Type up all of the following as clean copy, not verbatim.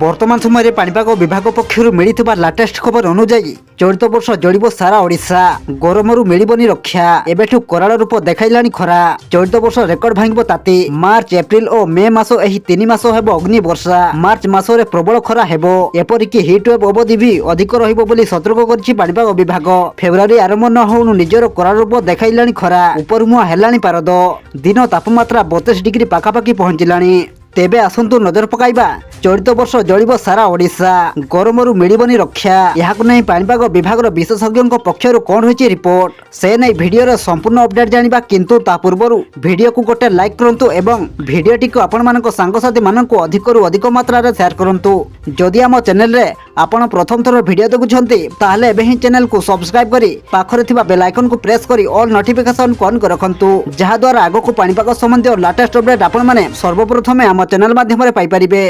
बर्तमान समय पाणीपाग विभाग पक्षर मिलता लाटेस्ट खबर अनुजाई चलित वर्ष जड़ब सारा ओडिशा गरमरू मिलबनी रक्षा एबेठू कराल रूप देखाइलानी खरा। चलित वर्ष रेकर्ड भांगब ताती। मार्च एप्रिल और मे मास एही 3 मास हेबो अग्नि वर्षा। मार्च मासरे प्रबल खरा हेबो एपरिक हिट वेव अवधि भी अधिक रहिबो बोली सतर्क करछि पाणीपाग विभाग। फेब्रुआरी आरंभ न होउनु निजर कराल रूप देखाइलानी खरा। उपरमुआ हेलानी पारद। दिन तापमात्रा 32 डिग्री पाखापाखि पहुंचिलानी। तेबे आसंतु नजर पकाइबा चलित वर्ष जलिब सारा ओडिशा गरमरू मिलबनी रक्षा। यहाकु नै पाणीपाग विभाग विशेषज्ञों पक्षर कौन होइछि रिपोर्ट से नै भिडियो संपूर्ण अपडेट जानिबा। किंतु ता पूर्वरु भिडियो को गोटे लाइक करंतु एवं भिडियोटी को आपण मानक सांगसाथी मानक अधिकरु अधिक मात्रा रे शेयर करंतु। जदि आम चैनल रे आपण प्रथम थर भिडियो देखुछंती ताहले एबे ही चैनल को सब्सक्राइब करी पाखरे थिबा बेल आइकन को प्रेस करी ऑल नोटिफिकेशन ऑन कर रखंतु, जहा द्वारा आगो को पाणीपाग संबंधी लेटेस्ट अपडेट आपण माने सर्वप्रथमे आम चैनल माध्यम रे पाई परिबे।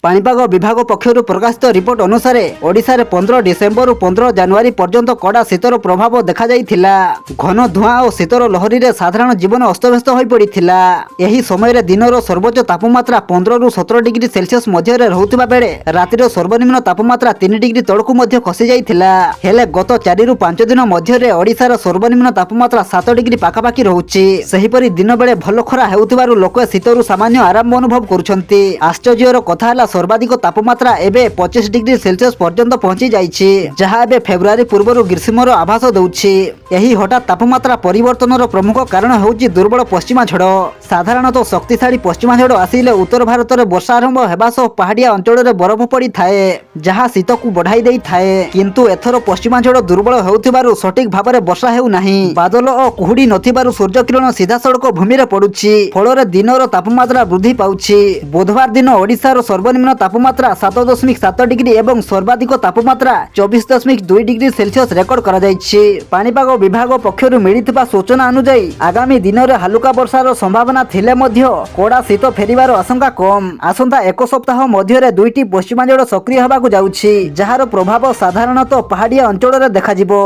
पाणीपाग विभाग पक्षर प्रकाशित रिपोर्ट अनुसार ओडिशा रे 15 डिसेम्बर रु 15 जनवरी पर्यंत कड़ा शीतर प्रभाव देखा जाइथिला। घन धुआं और शीतर लहरी रे साधारण जीवन अस्तव्यस्त होई पड़िथिला। एही समय रे दिनर सर्वोच्च तापमात्रा 15 रु 17 डिग्री सेल्सियस मध्य रे रहुथिबा बेले रातिर सर्वनिम्न तापमात्रा 3 डिग्री तळकु मध्य खसी जाइथिला। हेले गत 4 रु 5 दिन मध्य रे ओडिशा रो सर्वनिम्न तापमात्रा 7 डिग्री पाखापाखि रहुछि। सेहिपरि दिन बेले भल खरा हेउथिबारु लोक शीतरु सामान्य आराम अनुभव करुछंती। आश्चर्यर कथा हला सर्वाधिक तापमात्रा एबे 25 डिग्री सेल्सियस पर्यंत पहुंची जाइछि, जहा एबे फेब्रुआरी पूर्वरु ग्रीष्मर आभास दउछि। एही हठात तापमात्रा परिवर्तनर प्रमुख कारण होउछि दुर्बल पश्चिमा झड़। साधारणतः शक्तिशाली पश्चिमा झड़ आसिले उत्तर भारत रे वर्षा आरंभ हेबा सह पहाड़िया अंचल रे बरफ पड़ी थाए, जहा शीत को बढ़ाई देई थाए। किंतु एथर पश्चिमा झड़ दुर्बल हेउथिबारु सठिक भाबरे वर्षा हेउ नाही। बादल और कुहुडी नथिबारु सूर्य किरण सीधा सड़क भूमि रे पडुछि, फଳରେ दिनर तापमात्रा वृद्धि पाउछि। बुधवार दिन ओडिसा रो सर्वनिम्न तापमात्रा 7.7 डिग्री एवं सर्वाधिक तापमात्रा 24.2 डिग्री सेल्सियस रेकर्ड करा जाइछि। पाणीपाग विभाग पक्षरु मिलिथिबा सूचना अनुसार आगामी दिन रे हलुका वर्षार संभावना थिले मध्य कोड़ा शीत फेरिबार आशंका कम। आसंता एक सप्ताह मध्य रे दुईटी पश्चिमा झड़ सक्रिय हेबाकु जाउछि, जहार प्रभाव साधारणतः पहाड़िया अंचल रे देखा जिवो।